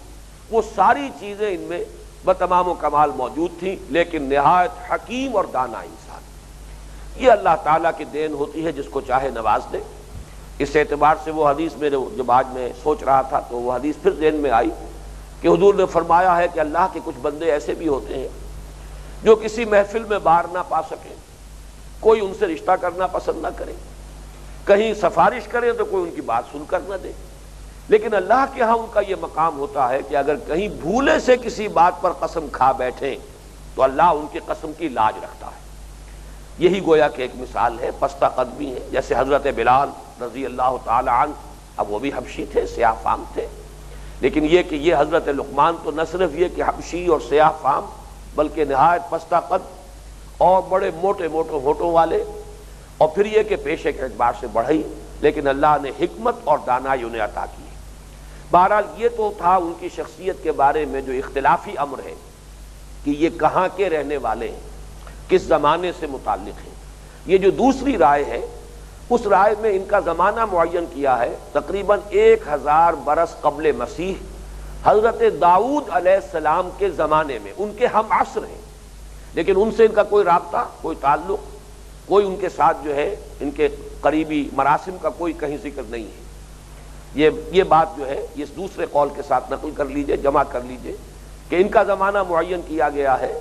وہ ساری چیزیں ان میں بتمام و کمال موجود تھیں، لیکن نہایت حکیم اور دانا انسان۔ یہ اللہ تعالیٰ کی دین ہوتی ہے، جس کو چاہے نواز دے۔ اس اعتبار سے وہ حدیث میرے جب آج میں سوچ رہا تھا تو وہ حدیث پھر ذہن میں آئی کہ حضور نے فرمایا ہے کہ اللہ کے کچھ بندے ایسے بھی ہوتے ہیں جو کسی محفل میں بار نہ پا سکیں، کوئی ان سے رشتہ کرنا پسند نہ کرے، کہیں سفارش کرے تو کوئی ان کی بات سن کر نہ دے، لیکن اللہ کے ہاں ان کا یہ مقام ہوتا ہے کہ اگر کہیں بھولے سے کسی بات پر قسم کھا بیٹھیں تو اللہ ان کی قسم کی لاج رکھتا ہے۔ یہی گویا کہ ایک مثال ہے، پستہ قدمی ہے، جیسے حضرت بلال رضی اللہ تعالی عنہ، اب وہ بھی حبشی تھے، سیاہ فام تھے، لیکن یہ کہ یہ حضرت لقمان تو نہ صرف یہ کہ حبشی اور سیاہ فام، بلکہ نہایت پستہ قد اور بڑے موٹے موٹے ہونٹوں والے، اور پھر یہ کہ پیشے کے اعتبار سے بڑھئی، لیکن اللہ نے حکمت اور دانائی انہیں عطا کی۔ بہرحال یہ تو تھا ان کی شخصیت کے بارے میں جو اختلافی امر ہے کہ یہ کہاں کے رہنے والے ہیں، کس زمانے سے متعلق ہیں۔ یہ جو دوسری رائے ہے، اس رائے میں ان کا زمانہ معین کیا ہے، تقریباً 1000 برس قبل مسیح، حضرت داؤد علیہ السلام کے زمانے میں، ان کے ہم عصر ہیں، لیکن ان سے ان کا کوئی رابطہ، کوئی تعلق، کوئی ان کے ساتھ جو ہے ان کے قریبی مراسم کا کوئی کہیں ذکر نہیں ہے۔ یہ بات جو ہے اس دوسرے قول کے ساتھ نقل کر لیجئے، جمع کر لیجئے کہ ان کا زمانہ معین کیا گیا ہے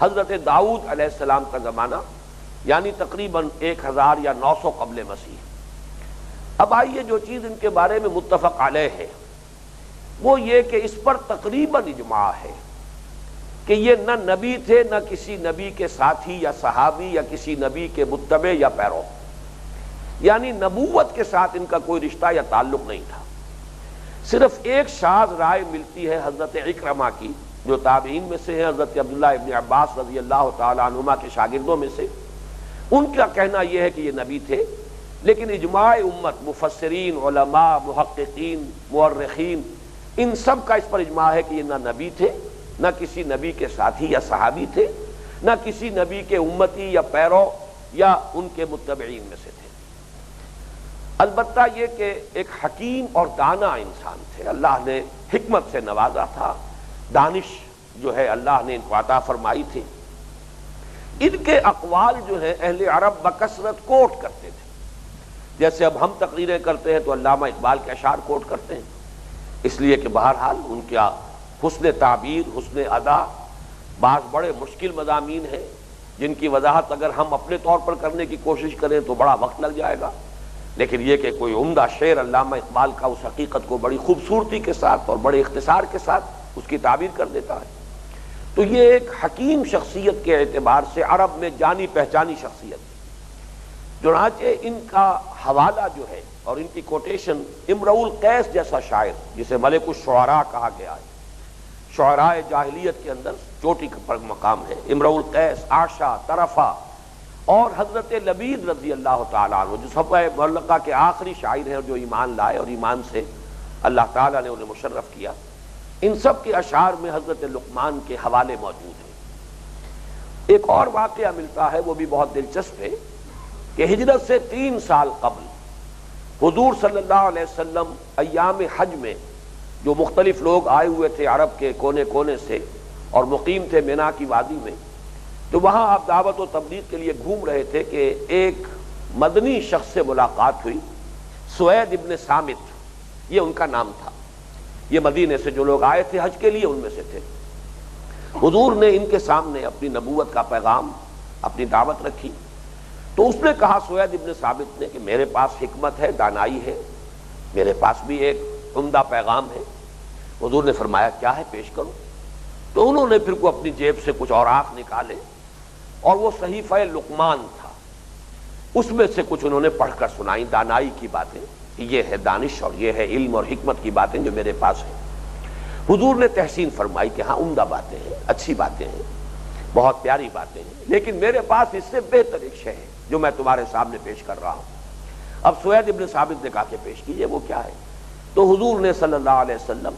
حضرت داؤد علیہ السلام کا زمانہ، یعنی تقریباً 1000 یا 900 قبل مسیح۔ اب آئیے جو چیز ان کے بارے میں متفق علیہ ہے وہ یہ کہ اس پر تقریباً اجماع ہے کہ یہ نہ نبی تھے، نہ کسی نبی کے ساتھی یا صحابی یا کسی نبی کے متبع یا پیرو، یعنی نبوت کے ساتھ ان کا کوئی رشتہ یا تعلق نہیں تھا۔ صرف ایک شاذ رائے ملتی ہے حضرت اکرمہ کی، جو تابعین میں سے ہیں، حضرت عبداللہ ابن عباس رضی اللہ تعالی عنہما کے شاگردوں میں سے، ان کا کہنا یہ ہے کہ یہ نبی تھے، لیکن اجماع امت، مفسرین، علماء، محققین، مورخین، ان سب کا اس پر اجماع ہے کہ یہ نہ نبی تھے، نہ کسی نبی کے ساتھی یا صحابی تھے، نہ کسی نبی کے امتی یا پیرو یا ان کے متبعین میں سے تھے۔ البتہ یہ کہ ایک حکیم اور دانا انسان تھے، اللہ نے حکمت سے نوازا تھا، دانش جو ہے اللہ نے ان کو عطا فرمائی تھی۔ ان کے اقوال جو ہیں اہل عرب بکثرت کوٹ کرتے تھے، جیسے اب ہم تقریریں کرتے ہیں تو علامہ اقبال کے اشعار کوٹ کرتے ہیں، اس لیے کہ بہرحال ان کا حسن تعبیر، حسن ادا، بعض بڑے مشکل مضامین ہیں جن کی وضاحت اگر ہم اپنے طور پر کرنے کی کوشش کریں تو بڑا وقت لگ جائے گا، لیکن یہ کہ کوئی عمدہ شعر علامہ اقبال کا اس حقیقت کو بڑی خوبصورتی کے ساتھ اور بڑے اختصار کے ساتھ اس کی تعبیر کر دیتا ہے۔ تو یہ ایک حکیم شخصیت کے اعتبار سے عرب میں جانی پہچانی شخصیت ہے۔ چنانچہ ان کا حوالہ جو ہے اور ان کی کوٹیشن امرؤ القیس جیسا شاعر، جسے ملک الشعراء کہا گیا ہے، شعراء جاہلیت کے اندر چوٹی پر مقام ہے، امرؤ القیس، عاشا، طرفہ، اور حضرت لبید رضی اللہ تعالیٰ عنہ جو صفوہ معلقہ کے آخری شاعر ہیں جو ایمان لائے اور ایمان سے اللہ تعالیٰ نے انہیں مشرف کیا، ان سب کے اشعار میں حضرت لقمان کے حوالے موجود ہیں۔ ایک اور واقعہ ملتا ہے، وہ بھی بہت دلچسپ ہے، کہ ہجرت سے 3 سال قبل حضور صلی اللہ علیہ وسلم ایام حج میں جو مختلف لوگ آئے ہوئے تھے عرب کے کونے کونے سے اور مقیم تھے مینا کی وادی میں، تو وہاں آپ دعوت و تبلیغ کے لیے گھوم رہے تھے کہ ایک مدنی شخص سے ملاقات ہوئی، سوید ابن صامت یہ ان کا نام تھا۔ یہ مدینے سے جو لوگ آئے تھے حج کے لیے ان میں سے تھے۔ حضور نے ان کے سامنے اپنی نبوت کا پیغام، اپنی دعوت رکھی، تو اس نے کہا سوید ابن ثابت نے کہ میرے پاس حکمت ہے، دانائی ہے، میرے پاس بھی ایک عمدہ پیغام ہے۔ حضور نے فرمایا کیا ہے، پیش کرو۔ تو انہوں نے پھر کو اپنی جیب سے کچھ اوراق نکالے اور وہ صحیفہ لقمان تھا، اس میں سے کچھ انہوں نے پڑھ کر سنائی دانائی کی باتیں، یہ ہے دانش اور یہ ہے علم اور حکمت کی باتیں جو میرے پاس ہیں۔ حضور نے تحسین فرمائی کہ ہاں عمدہ باتیں ہیں، اچھی باتیں ہیں، بہت پیاری باتیں ہیں، لیکن میرے پاس اس سے بہتر ایک شے ہے جو میں تمہارے سامنے پیش کر رہا ہوں۔ اب سوید ابن ثابت نے کہا کہ پیش کیجئے، وہ کیا ہے؟ تو حضور نے صلی اللہ علیہ وسلم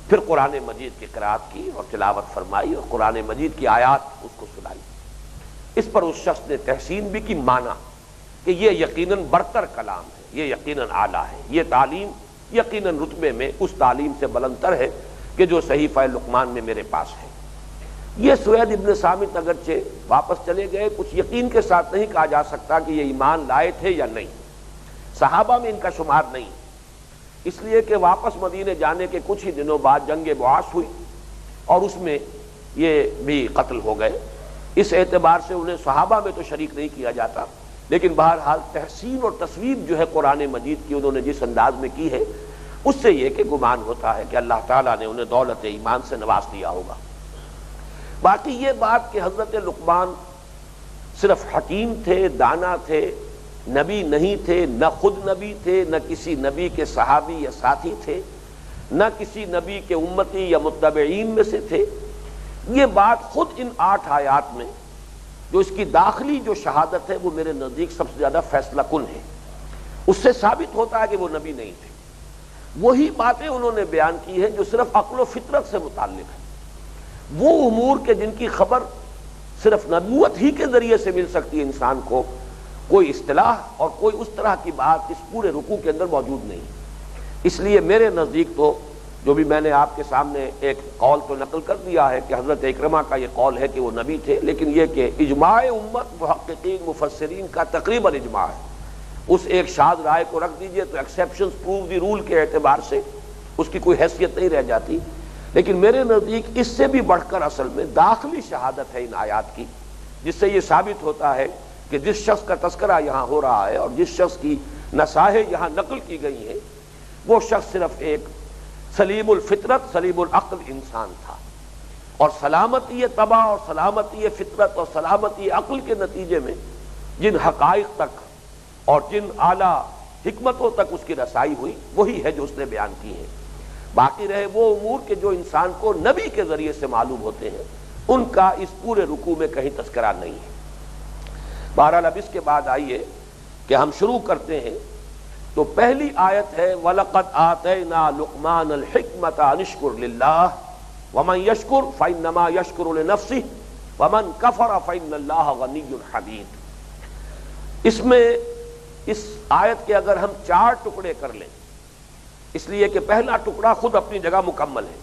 پھر قرآن مجید کی قرأت کی اور تلاوت فرمائی اور قرآن مجید کی آیات اس کو سنائی۔ اس پر اس شخص نے تحسین بھی کی، مانا کہ یہ یقیناً برتر کلام ہے، یہ یقیناً اعلیٰ ہے، یہ تعلیم یقیناً رتبے میں اس تعلیم سے بلندتر ہے کہ جو صحیفہ لقمان میں میرے پاس ہے۔ یہ سوید ابن صامت اگرچہ واپس چلے گئے، کچھ یقین کے ساتھ نہیں کہا جا سکتا کہ یہ ایمان لائے تھے یا نہیں، صحابہ میں ان کا شمار نہیں، اس لیے کہ واپس مدینے جانے کے کچھ ہی دنوں بعد جنگ بعاث ہوئی اور اس میں یہ بھی قتل ہو گئے۔ اس اعتبار سے انہیں صحابہ میں تو شریک نہیں کیا جاتا، لیکن بہرحال تحسین اور تصویر جو ہے قرآن مجید کی انہوں نے جس انداز میں کی ہے، اس سے یہ کہ گمان ہوتا ہے کہ اللہ تعالیٰ نے انہیں دولت ایمان سے نواز دیا ہوگا۔ باقی یہ بات کہ حضرت لقمان صرف حکیم تھے، دانا تھے، نبی نہیں تھے، نہ خود نبی تھے، نہ کسی نبی کے صحابی یا ساتھی تھے، نہ کسی نبی کے امتی یا متبعین میں سے تھے، یہ بات خود ان 8 آیات میں جو اس کی داخلی جو شہادت ہے وہ میرے نزدیک سب سے زیادہ فیصلہ کن ہے۔ اس سے ثابت ہوتا ہے کہ وہ نبی نہیں تھے۔ وہی باتیں انہوں نے بیان کی ہیں جو صرف عقل و فطرت سے متعلق ہیں، وہ امور کے جن کی خبر صرف نبوت ہی کے ذریعے سے مل سکتی ہے انسان کو، کوئی اصطلاح اور کوئی اس طرح کی بات اس پورے رکوع کے اندر موجود نہیں۔ اس لیے میرے نزدیک تو جو بھی میں نے آپ کے سامنے ایک قول تو نقل کر دیا ہے کہ حضرت اکرمہ کا یہ قول ہے کہ وہ نبی تھے، لیکن یہ کہ اجماع امت محققین مفسرین کا تقریباً اجماع ہے۔ اس ایک شاذ رائے کو رکھ دیجئے تو ایکسیپشنز پروو دی رول کے اعتبار سے اس کی کوئی حیثیت نہیں رہ جاتی، لیکن میرے نزدیک اس سے بھی بڑھ کر اصل میں داخلی شہادت ہے ان آیات کی، جس سے یہ ثابت ہوتا ہے کہ جس شخص کا تذکرہ یہاں ہو رہا ہے اور جس شخص کی نصائح یہاں نقل کی گئی ہیں، وہ شخص صرف ایک سلیم الفطرت سلیم العقل انسان تھا، اور سلامتی طبع اور سلامتی فطرت اور سلامتی عقل کے نتیجے میں جن حقائق تک اور جن اعلیٰ حکمتوں تک اس کی رسائی ہوئی وہی ہے جو اس نے بیان کی ہے۔ باقی رہے وہ امور کے جو انسان کو نبی کے ذریعے سے معلوم ہوتے ہیں، ان کا اس پورے رکوع میں کہیں تذکرہ نہیں ہے۔ بہرحال اب اس کے بعد آئیے کہ ہم شروع کرتے ہیں۔ تو پہلی آیت ہے وَلَقَدْ آتَيْنَا لُقْمَانَ الْحِكْمَةَ أَنِ اشْكُرْ لِلَّهِ وَمَنْ يَشْكُرْ فَإِنَّمَا يَشْكُرُ لِنَفْسِهِ وَمَنْ كَفَرَ فَإِنَّ اللَّهَ غَنِيٌّ حَمِيدٌ۔ اس میں اس آیت کے اگر ہم 4 ٹکڑے کر لیں، اس لیے کہ پہلا ٹکڑا خود اپنی جگہ مکمل ہے،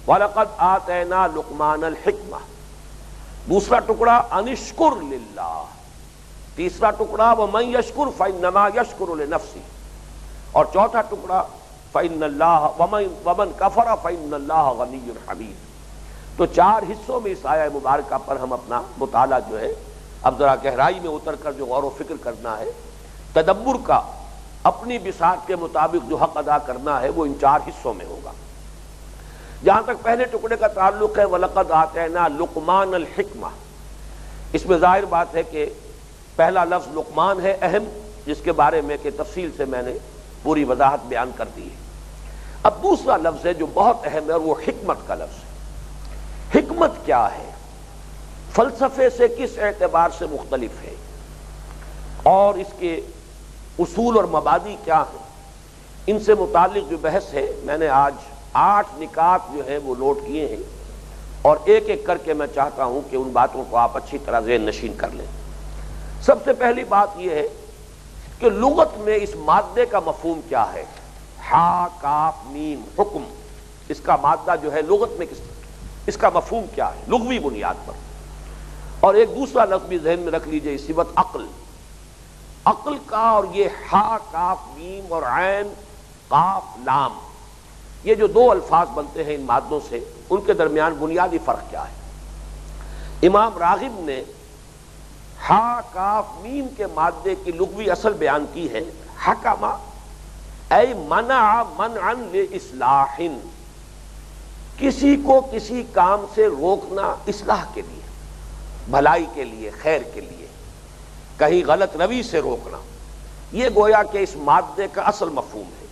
وَلَقَدْ آتَيْنَا لُقْمَانَ الْحِكْمَةَ، دوسرا ٹکڑا أَنِ اشْكُرْ لِلَّهِ، تیسرا ٹکڑا وَمَنْ يَشْكُرْ فَإِنَّمَا يَشْكُرُ لِنَفْسِهِ، اور چوتھا ٹکڑا فَإِنَّ اللَّهَ وَمَنْ كَفَرَ فَإِنَّ اللَّهَ غَنِيٌّ حَمِيدٌ۔ تو 4 حصوں میں اس آیہ مبارکہ پر ہم اپنا مطالعہ جو ہے اب ذرا گہرائی میں اتر کر جو غور و فکر کرنا ہے، تدبر کا اپنی بساط کے مطابق جو حق ادا کرنا ہے وہ ان 4 حصوں میں ہوگا۔ جہاں تک پہلے ٹکڑے کا تعلق ہے وَلَقَدْ آتَيْنَا لُقْمَانَ الْحِكْمَةَ، اس میں ظاہر بات ہے کہ پہلا لفظ لقمان ہے اہم، جس کے بارے میں کہ تفصیل سے میں نے پوری وضاحت بیان کر دی ہے۔ اب دوسرا لفظ ہے جو بہت اہم ہے اور وہ حکمت کا لفظ ہے۔ حکمت کیا ہے، فلسفے سے کس اعتبار سے مختلف ہے، اور اس کے اصول اور مبادی کیا ہیں، ان سے متعلق جو بحث ہے میں نے آج 8 نکات جو ہیں وہ نوٹ کیے ہیں، اور ایک ایک کر کے میں چاہتا ہوں کہ ان باتوں کو آپ اچھی طرح ذہن نشین کر لیں۔ سب سے پہلی بات یہ ہے کہ لغت میں اس مادے کا مفہوم کیا ہے؟ ہا کاف میم حکم، اس کا مادہ جو ہے لغت میں اس کا مفہوم کیا ہے لغوی بنیاد پر؟ اور ایک دوسرا لفظ بھی ذہن میں رکھ لیجئے اسی وقت، عقل۔ عقل کا اور یہ ہا کاف میم اور عین قاف لام، یہ جو دو الفاظ بنتے ہیں ان مادوں سے، ان کے درمیان بنیادی فرق کیا ہے؟ امام راغب نے ہا کاف میم کے مادے کی لغوی اصل بیان کی ہے، حکما ای منع منعا لاصلاح، کسی کو کسی کام سے روکنا اصلاح کے لیے، بھلائی کے لیے، خیر کے لیے، کہیں غلط روی سے روکنا، یہ گویا کہ اس مادے کا اصل مفہوم ہے۔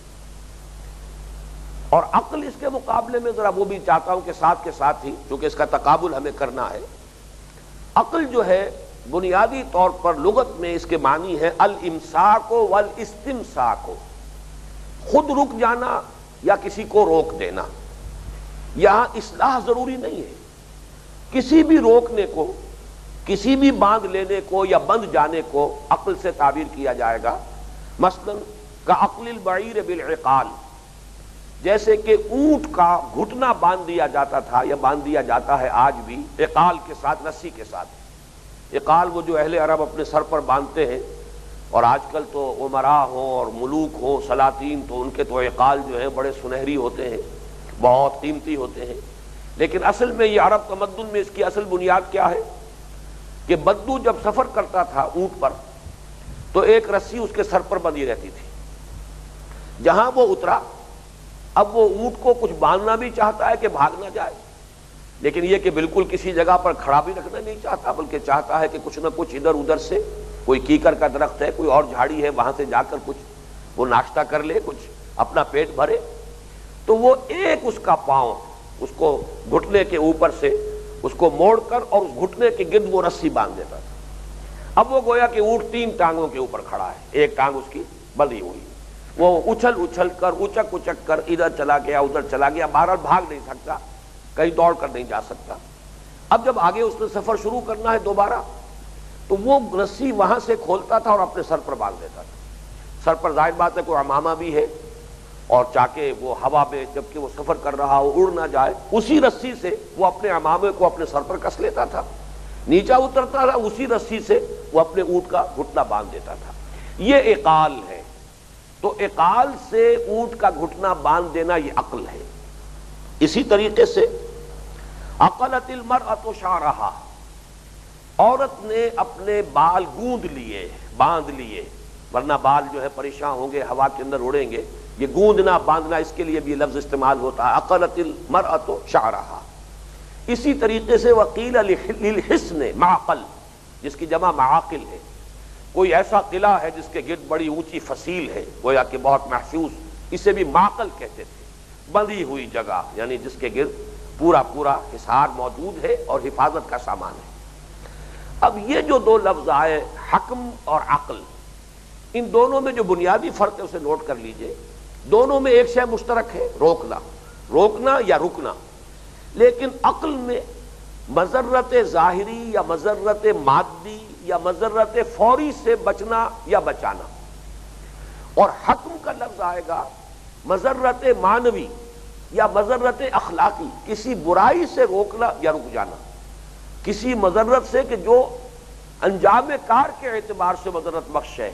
اور عقل اس کے مقابلے میں ذرا وہ بھی چاہتا ہوں کہ ساتھ ہی چونکہ اس کا تقابل ہمیں کرنا ہے، عقل جو ہے بنیادی طور پر لغت میں اس کے معنی ہے الامساک والاستمساک، خود رک جانا یا کسی کو روک دینا۔ یہاں اصلاح ضروری نہیں ہے، کسی بھی روکنے کو، کسی بھی باندھ لینے کو یا بند جانے کو عقل سے تعبیر کیا جائے گا۔ مثلا کعقل البعیر بالعقال، جیسے کہ اونٹ کا گھٹنا باندھ دیا جاتا تھا یا باندھ دیا جاتا ہے آج بھی عقال کے ساتھ، رسی کے ساتھ۔ عقال وہ جو اہل عرب اپنے سر پر باندھتے ہیں، اور آج کل تو امراء ہوں اور ملوک ہوں، سلاطین، تو ان کے تو عقال جو ہیں بڑے سنہری ہوتے ہیں، بہت قیمتی ہوتے ہیں۔ لیکن اصل میں یہ عرب تمدن میں اس کی اصل بنیاد کیا ہے کہ بدو جب سفر کرتا تھا اونٹ پر تو ایک رسی اس کے سر پر بندھی رہتی تھی، جہاں وہ اترا اب وہ اونٹ کو کچھ باندھنا بھی چاہتا ہے کہ بھاگ نہ جائے، لیکن یہ کہ بالکل کسی جگہ پر کھڑا بھی رکھنا نہیں چاہتا، بلکہ چاہتا ہے کہ کچھ نہ کچھ ادھر ادھر سے، کوئی کیکر کا درخت ہے، کوئی اور جھاڑی ہے، وہاں سے جا کر کچھ وہ ناشتہ کر لے، کچھ اپنا پیٹ بھرے۔ تو وہ ایک اس کا پاؤں اس کو گھٹنے کے اوپر سے اس کو موڑ کر اور اس گھٹنے کے گرد وہ رسی باندھ دیتا تھا۔ اب وہ گویا کہ اونٹ تین ٹانگوں کے اوپر کھڑا ہے، ایک ٹانگ اس کی بندھی ہوئی، وہ اچھل کر اچک کر ادھر چلا گیا ادھر چلا گیا، بہرحال بھاگ نہیں سکتا، کہیں دوڑ کر نہیں جا سکتا۔ اب جب آگے اس نے سفر شروع کرنا ہے دوبارہ تو وہ رسی وہاں سے کھولتا تھا اور اپنے سر پر باندھ دیتا تھا۔ سر پر ظاہر بات ہے کوئی عمامہ بھی ہے، اور چاہے وہ ہوا میں جبکہ وہ سفر کر رہا ہو اڑ نہ جائے، اسی رسی سے وہ اپنے عمامے کو اپنے سر پر کس لیتا تھا، نیچا اترتا تھا، اسی رسی سے وہ اپنے اونٹ کا گھٹنا باندھ دیتا تھا۔ یہ عقال ہے۔ تو عقال سے اونٹ کا گھٹنا باندھ دینا یہ عقل ہے۔ اسی طریقے سے عقلت المرأة شعرها، عورت نے اپنے بال گوندھ لیے، باندھ لیے، ورنہ بال جو ہے پریشان ہوں گے، ہوا کے اندر اڑیں گے۔ یہ گوندنا باندھنا اس کے لیے بھی لفظ استعمال ہوتا ہے، عقلت المرأة شعرها۔ اسی طریقے سے وقیل للحسن معقل، جس کی جمع معاقل ہے، کوئی ایسا قلعہ ہے جس کے گرد بڑی اونچی فصیل ہے، گویا کہ بہت محفوظ، اسے بھی معقل کہتے تھے، بندھی ہوئی جگہ، یعنی جس کے گرد پورا حصار موجود ہے اور حفاظت کا سامان ہے۔ اب یہ جو دو لفظ آئے حکم اور عقل، ان دونوں میں جو بنیادی فرق ہے اسے نوٹ کر لیجئے۔ دونوں میں ایک شے مشترک ہے، روکنا یا رکنا، لیکن عقل میں مضرت ظاہری یا مضرت مادی یا مضرت فوری سے بچنا یا بچانا، اور حکم کا لفظ آئے گا مضرت معنوی یا مضرت اخلاقی، کسی برائی سے روکنا یا رک جانا، کسی مضرت سے کہ جو انجام کار کے اعتبار سے مضرت بخش ہے۔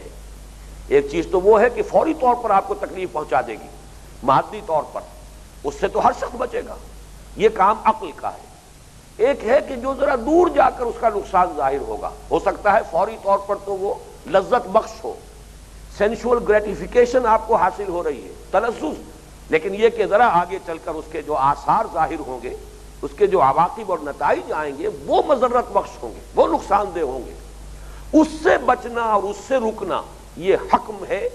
ایک چیز تو وہ ہے کہ فوری طور پر آپ کو تکلیف پہنچا دے گی، مادی طور پر اس سے تو ہر شخص بچے گا، یہ کام عقل کا ہے۔ ایک ہے کہ جو ذرا دور جا کر اس کا نقصان ظاہر ہوگا، ہو سکتا ہے فوری طور پر تو وہ لذت بخش ہو، سینشول گریٹیفیکیشن آپ کو حاصل ہو رہی ہے، تلذذ، لیکن یہ کہ ذرا آگے چل کر اس کے جو آثار ظاہر ہوں گے، اس کے جو عواقب اور نتائج آئیں گے، وہ مضرت بخش ہوں گے، وہ نقصان دہ ہوں گے۔ اس سے بچنا اور اس سے رکنا یہ حکم ہے